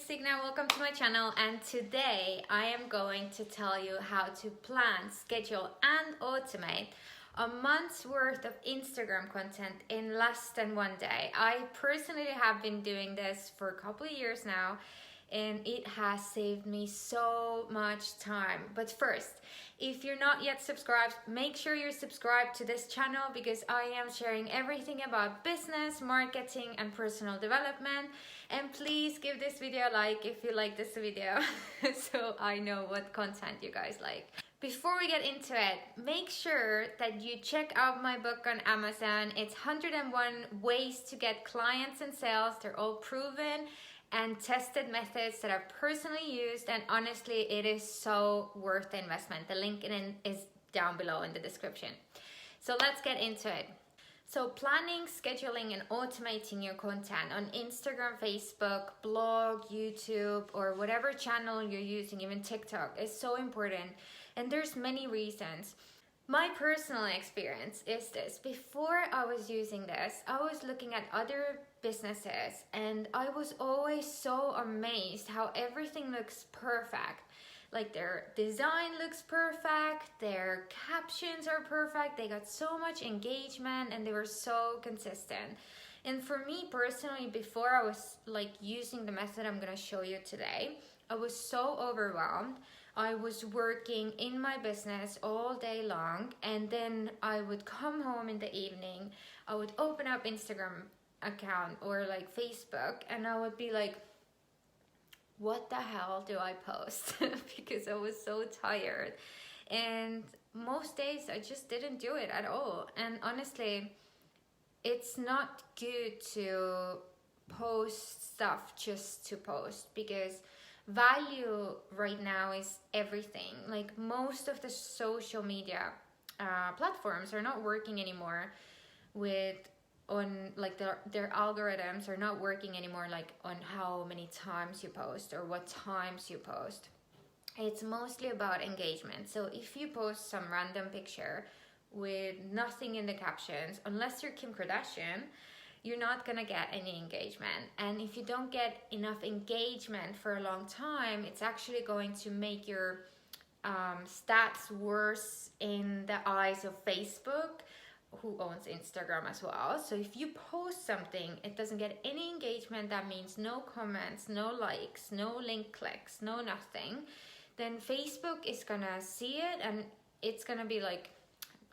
it's Signa. Welcome to my channel, and today I am going to tell you how to plan, schedule and automate a month's worth of Instagram content in less than one day. I personally have been doing this for a couple of years now, and it has saved me so much time. But first, if you're not yet subscribed, make sure you're subscribed to this channel because I am sharing everything about business, marketing and personal development. And please give this video a like if you like this video so I know what content you guys like. Before we get into it, make sure that you check out my book on Amazon. It's 101 ways to get clients and sales. They're all proven and tested methods that I've personally used, and honestly it is so worth the investment. The link is down below in the description. So let's get into it. So planning, scheduling and automating your content on Instagram, Facebook, blog, YouTube or whatever channel you're using, even TikTok, is so important, and there's many reasons. My personal experience is this: before I was using this, I was looking at other businesses and I was always so amazed how everything looks perfect. Like their design looks perfect, their captions are perfect, they got so much engagement and they were so consistent. And for me personally, before I was like using the method I'm gonna show you today, I was so overwhelmed. I was working in my business all day long, and then I would come home in the evening, I would open up Instagram account or like Facebook, and I would be like, what the hell do I post? Because I was so tired, and most days I just didn't do it at all. And honestly, it's not good to post stuff just to post, because value right now is everything. Like most of the social media platforms are not working anymore their algorithms are not working anymore like on how many times you post or what times you post. It's mostly about engagement. So if you post some random picture with nothing in the captions, unless you're Kim Kardashian, you're not gonna get any engagement. And if you don't get enough engagement for a long time, it's actually going to make your stats worse in the eyes of Facebook, who owns Instagram as well. So if you post something, it doesn't get any engagement, that means no comments, no likes, no link clicks, no nothing, then Facebook is gonna see it and it's gonna be like,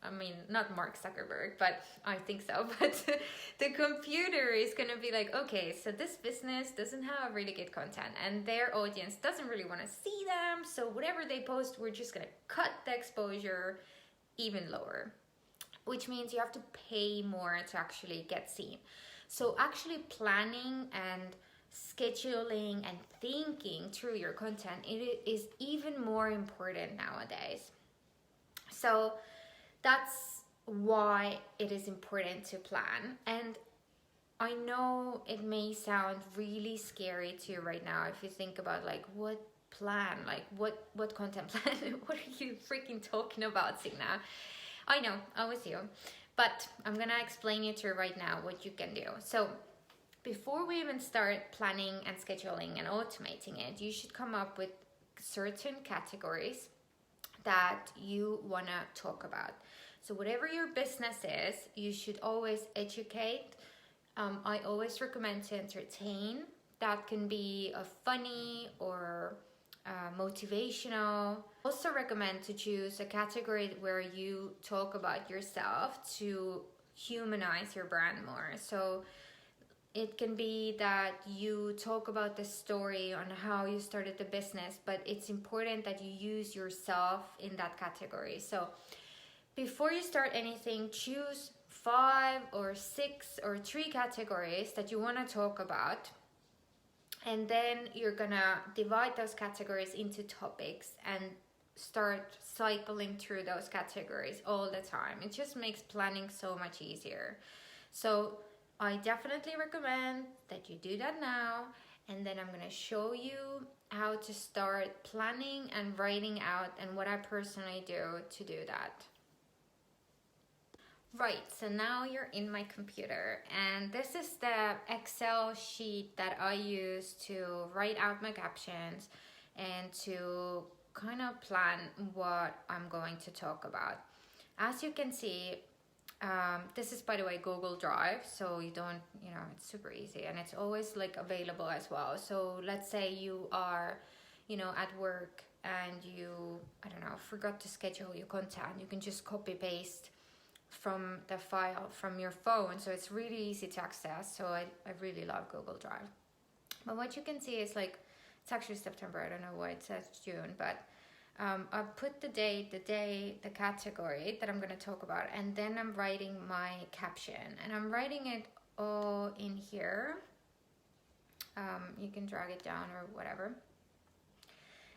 I mean, not Mark Zuckerberg, but I think so, but the computer is gonna be like, okay, so this business doesn't have really good content and their audience doesn't really wanna see them, so whatever they post, we're just gonna cut the exposure even lower, which means you have to pay more to actually get seen. So actually planning and scheduling and thinking through your content, it is even more important nowadays. So that's why it is important to plan. And I know it may sound really scary to you right now if you think about like, what plan, like what content plan, what are you freaking talking about, Signa? I know, I was you, but I'm gonna explain you to right now what you can do. So before we even start planning and scheduling and automating it, you should come up with certain categories that you wanna talk about. So whatever your business is, you should always educate. I always recommend to entertain. That can be a funny or motivational. Also recommend to choose a category where you talk about yourself to humanize your brand more. So it can be that you talk about the story on how you started the business, but it's important that you use yourself in that category. So before you start anything, choose 5 or 6 or 3 categories that you want to talk about. And then you're gonna divide those categories into topics and start cycling through those categories all the time. It just makes planning so much easier. So I definitely recommend that you do that now, and then I'm gonna show you how to start planning and writing out and what I personally do to do that. Right, so now you're in my computer, and this is the Excel sheet that I use to write out my captions and to kind of plan what I'm going to talk about. As you can see, this is, by the way, Google Drive, so you don't, it's super easy, and it's always like available as well. So let's say you are, at work and you, I don't know, forgot to schedule your content. You can just copy paste from the file from your phone, so it's really easy to access. So I really love Google Drive. But what you can see is like, it's actually September, I don't know why it says June, but I put the date, the day, the category that I'm going to talk about, and then I'm writing my caption, and I'm writing it all in here. You can drag it down or whatever,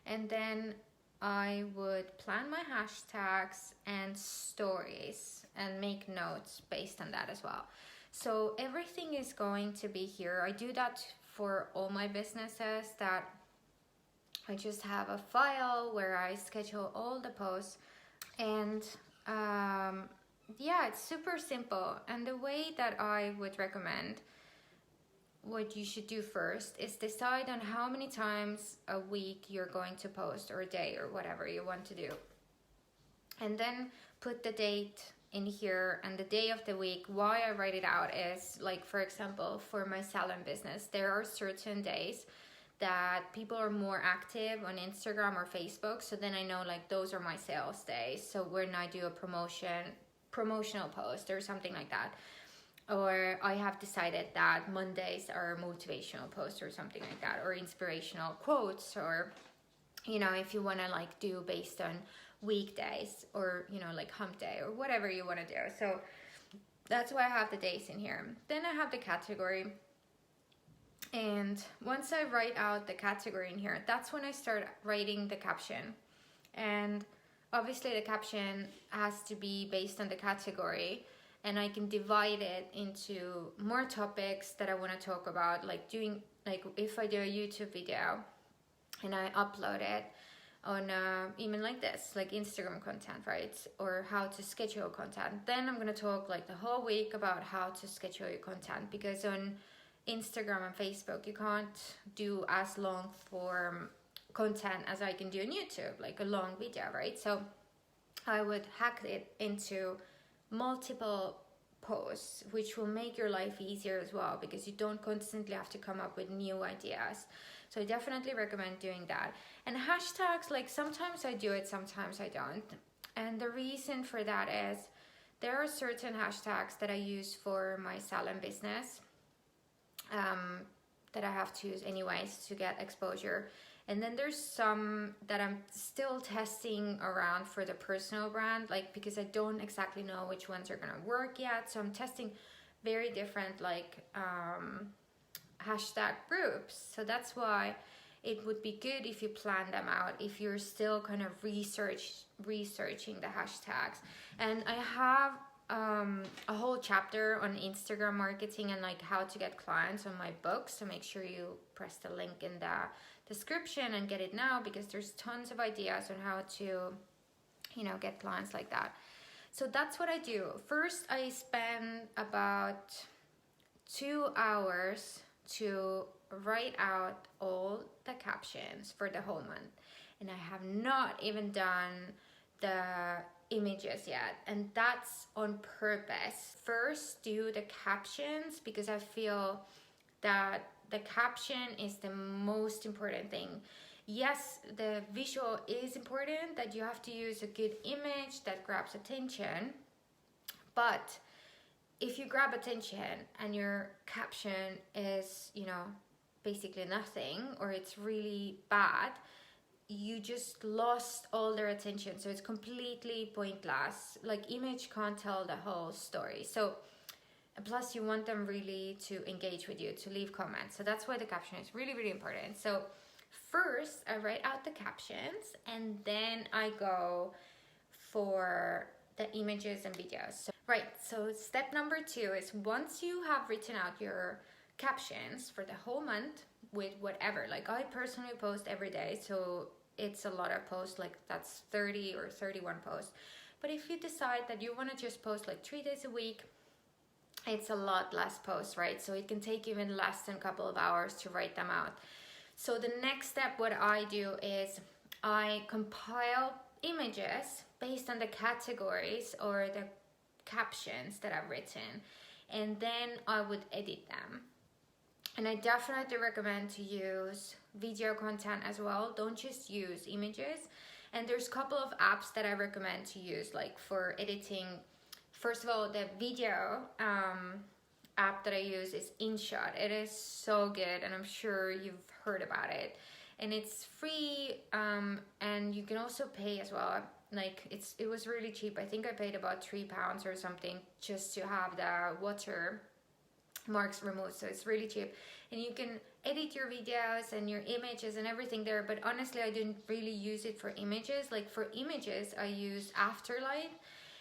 and then I would plan my hashtags and stories and make notes based on that as well. So everything is going to be here. I do that for all my businesses, that I just have a file where I schedule all the posts, and yeah, it's super simple. And the way that I would recommend, what you should do first is decide on how many times a week you're going to post, or a day, or whatever you want to do. And then put the date in here and the day of the week. Why I write it out is, like, for example, for my salon business, there are certain days that people are more active on Instagram or Facebook. So then I know, like, those are my sales days. So when I do a promotional post or something like that, or I have decided that Mondays are motivational posts or something like that, or inspirational quotes, or, if you want to like do based on weekdays, or, like hump day, or whatever you want to do. So that's why I have the days in here. Then I have the category. And once I write out the category in here, that's when I start writing the caption. And obviously the caption has to be based on the category, and I can divide it into more topics that I want to talk about, like if I do a YouTube video and I upload it on even like this, like Instagram content, right? Or how to schedule content. Then I'm going to talk like the whole week about how to schedule your content, because on Instagram and Facebook, you can't do as long form content as I can do on YouTube, like a long video, right? So I would hack it into multiple posts, which will make your life easier as well, because you don't constantly have to come up with new ideas. So I definitely recommend doing that. And hashtags, like, sometimes I do it, sometimes I don't. And the reason for that is there are certain hashtags that I use for my salon business that I have to use anyways to get exposure. And then there's some that I'm still testing around for the personal brand, like, because I don't exactly know which ones are gonna work yet. So I'm testing very different hashtag groups. So that's why it would be good if you plan them out, if you're still kind of researching the hashtags. And I have a whole chapter on Instagram marketing and like how to get clients on my book. So make sure you press the link in the description and get it now, because there's tons of ideas on how to, get clients like that. So that's what I do. First, I spend about 2 hours to write out all the captions for the whole month. And I have not even done the images yet, and that's on purpose. First, do the captions, because I feel that the caption is the most important thing. Yes, the visual is important, that you have to use a good image that grabs attention, but if you grab attention and your caption is, basically nothing, or it's really bad, you just lost all their attention. So it's completely pointless. Like, image can't tell the whole story. So plus you want them really to engage with you, to leave comments. So that's why the caption is really, really important. So first I write out the captions, and then I go for the images and videos. So step number 2 is, once you have written out your captions for the whole month with whatever, like I personally post every day, so it's a lot of posts, like that's 30 or 31 posts. But if you decide that you want to just post like 3 days a week, it's a lot less posts, right? So it can take even less than a couple of hours to write them out. So the next step, what I do is I compile images based on the categories or the captions that I've written, and then I would edit them. And I definitely recommend to use video content as well. Don't just use images. And there's a couple of apps that I recommend to use, like for editing. First of all, the video app that I use is Inshot. It is so good, and I'm sure you've heard about it. And it's free, and you can also pay as well. Like it was really cheap. I think I paid about £3 or something just to have the water marks removed. So it's really cheap, and you can edit your videos and your images and everything there. But honestly, I didn't really use it for images. Like for images, I use Afterlight.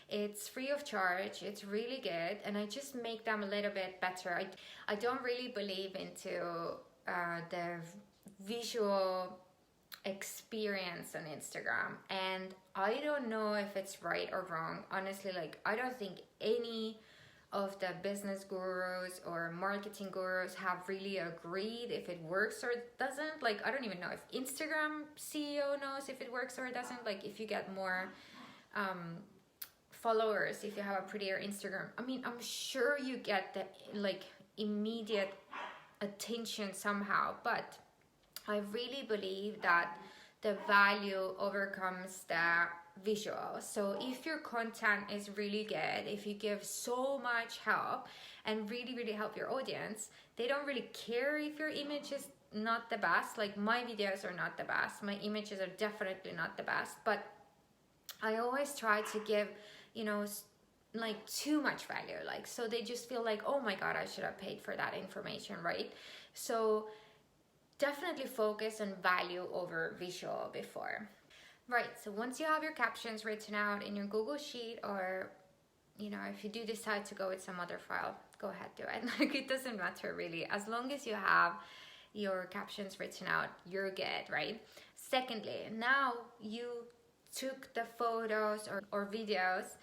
It's free of charge. It's really good, and I just make them a little bit better. I don't really believe into the visual experience on Instagram, and I don't know if it's right or wrong. Honestly, like I don't think any of the business gurus or marketing gurus have really agreed if it works or doesn't. Like I don't even know if Instagram CEO knows if it works or it doesn't. Like if you get more followers, if you have a prettier Instagram, I mean, I'm sure you get the like immediate attention somehow, but I really believe that the value overcomes the visual. So if your content is really good, if you give so much help and really help your audience, they don't really care if your image is not the best. Like my videos are not the best, my images are definitely not the best, but I always try to give, you know, like too much value, like so they just feel like, oh my god, I should have paid for that information, right? So definitely focus on value over visual before. Right, so once you have your captions written out in your Google Sheet, or you know, if you do decide to go with some other file, go ahead, do it. Like it doesn't matter really, as long as you have your captions written out, you're good, right? Secondly, now you took the photos or videos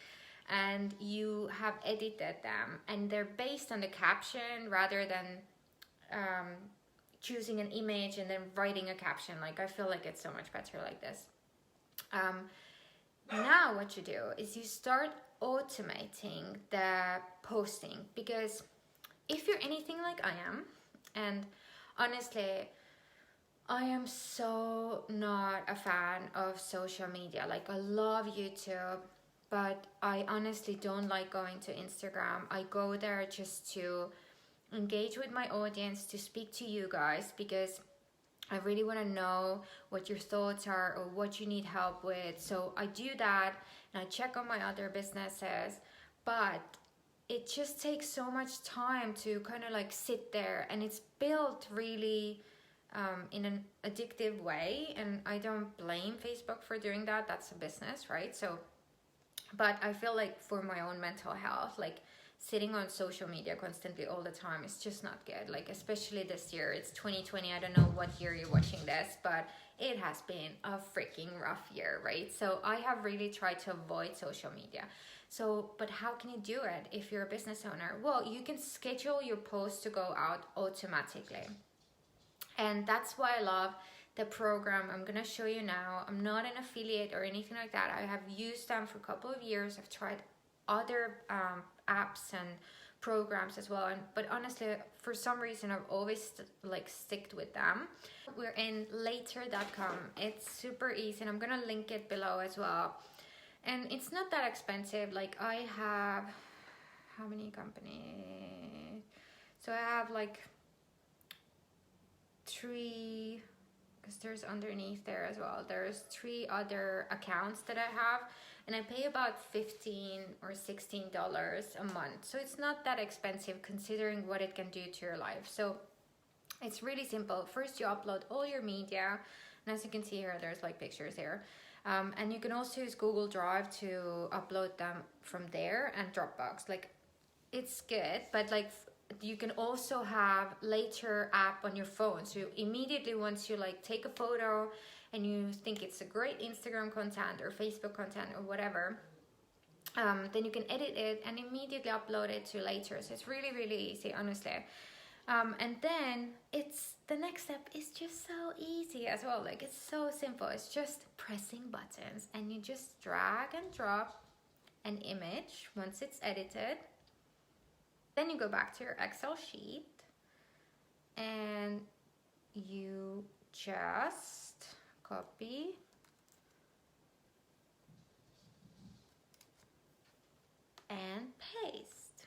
and you have edited them, and they're based on the caption rather than choosing an image and then writing a caption. Like I feel like it's so much better like this. Now what you do is you start automating the posting, because if you're anything like I am, and honestly I am so not a fan of social media. Like I love YouTube, but I honestly don't like going to Instagram. I go there just to engage with my audience, to speak to you guys, because I really want to know what your thoughts are or what you need help with. So I do that, and I check on my other businesses, but it just takes so much time to kind of like sit there, and it's built really in an addictive way, and I don't blame Facebook for doing that. That's a business, right? So, but I feel like for my own mental health, like sitting on social media constantly all the time is just not good. Like especially this year, it's 2020. I don't know what year you're watching this, but it has been a freaking rough year, right? So I have really tried to avoid social media. So, but how can you do it if you're a business owner? Well, you can schedule your posts to go out automatically. And that's why I love the program I'm gonna show you now. I'm not an affiliate or anything like that. I have used them for a couple of years. I've tried other apps and programs as well, but honestly for some reason I've always sticked with them. We're in later.com. It's super easy, and I'm gonna link it below as well. And it's not that expensive. Like I have, how many companies? So I have like 3, because there's underneath there as well, there's 3 other accounts that I have, and I pay about $15 or $16 a month. So it's not that expensive considering what it can do to your life. So it's really simple. First you upload all your media, and as you can see here, there's like pictures here. And you can also use Google Drive to upload them from there, and Dropbox. Like it's good, but like you can also have Later app on your phone. So immediately once you like take a photo and you think it's a great Instagram content or Facebook content or whatever, then you can edit it and immediately upload it to later. So it's really, really easy, honestly. And then the next step is just so easy as well. Like, it's so simple. It's just pressing buttons, and you just drag and drop an image once it's edited. Then you go back to your Excel sheet and you just copy and paste.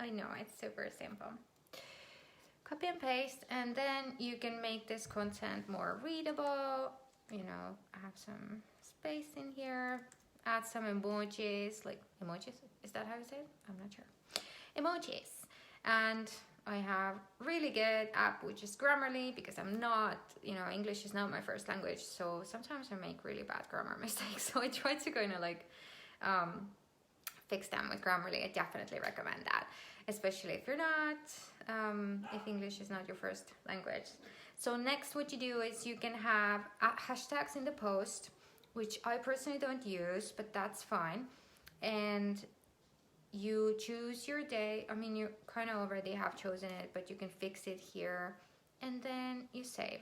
I know, it's super simple. Copy and paste, and then you can make this content more readable. You know, have some space in here, add some emojis, like emojis, is that how you say it? I'm not sure. Emojis. And I have really good app, which is Grammarly, because I'm not, you know, English is not my first language, so sometimes I make really bad grammar mistakes. So I try to kind of like fix them with Grammarly. I definitely recommend that, especially if you're not, if English is not your first language. So next, what you do is you can have hashtags in the post, which I personally don't use, but that's fine. And you choose your day. I mean, you kind of already have chosen it, but you can fix it here, and then you save.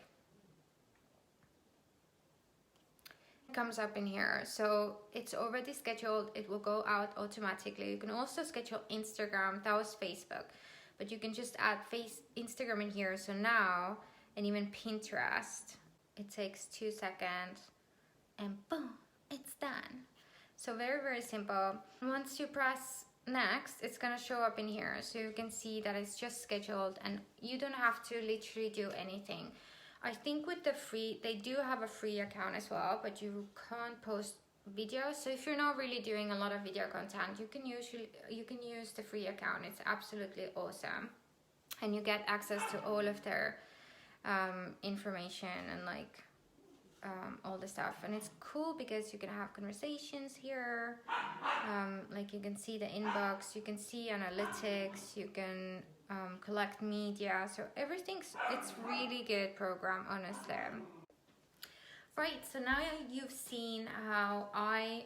It comes up in here, so it's already scheduled. It will go out automatically. You can also schedule Instagram. That was Facebook, but you can just add Instagram in here. So now, and even Pinterest, it takes 2 seconds, and boom, it's done. So very, very simple. Once you press next, it's gonna show up in here, so you can see that it's just scheduled, and you don't have to literally do anything. I think with the free, they do have a free account as well, but you can't post videos. So if you're not really doing a lot of video content, you can use the free account. It's absolutely awesome, and you get access to all of their information and like all the stuff. And it's cool because you can have conversations here, like you can see the inbox, you can see analytics, you can collect media. So it's really good program, honestly. Right, so now you've seen how I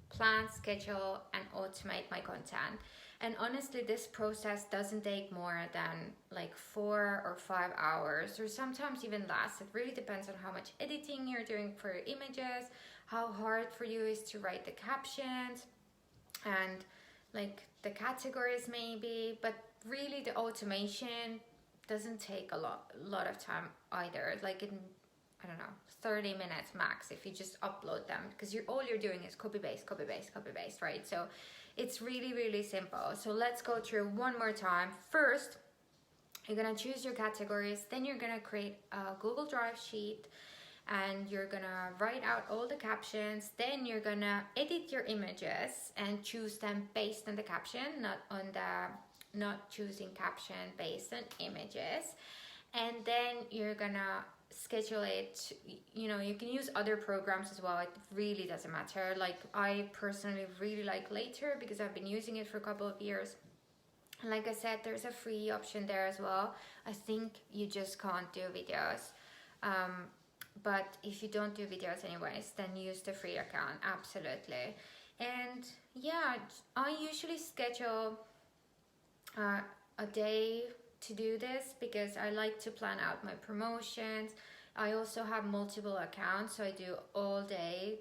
plan, schedule, and automate my content. And honestly, this process doesn't take more than like 4 or 5 hours, or sometimes even less. It really depends on how much editing you're doing for your images, how hard for you is to write the captions, and like the categories maybe. But really, the automation doesn't take a lot of time either. Like in, I don't know, 30 minutes max if you just upload them, because all you're doing is copy paste, copy paste, copy paste, right? So it's really, really simple. So let's go through one more time. First, you're gonna choose your categories, then you're gonna create a Google Drive sheet, and you're gonna write out all the captions. Then you're gonna edit your images and choose them based on the caption, not choosing caption based on images. And then you're gonna schedule it. You know, you can use other programs as well. It really doesn't matter. Like, I personally really like Later because I've been using it for a couple of years. And like I said, there's a free option there as well. I think you just can't do videos. But if you don't do videos anyways, then use the free account, absolutely. And yeah, I usually schedule a day to do this because I like to plan out my promotions. I also have multiple accounts, so I do all day,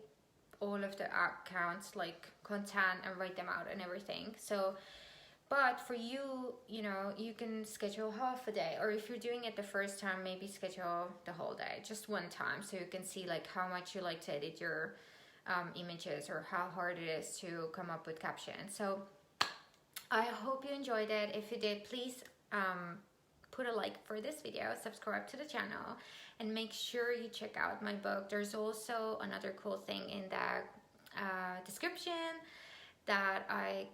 all of the accounts, like content, and write them out and everything. So, but for you, you know, you can schedule half a day, or if you're doing it the first time, maybe schedule the whole day, just one time, so you can see like how much you like to edit your images, or how hard it is to come up with captions. So I hope you enjoyed it. If you did, please put a like for this video, subscribe to the channel, and make sure you check out my book. There's also another cool thing in the description that I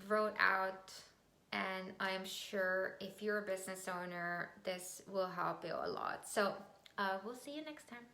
wrote out, and I am sure if you're a business owner, this will help you a lot. So we'll see you next time.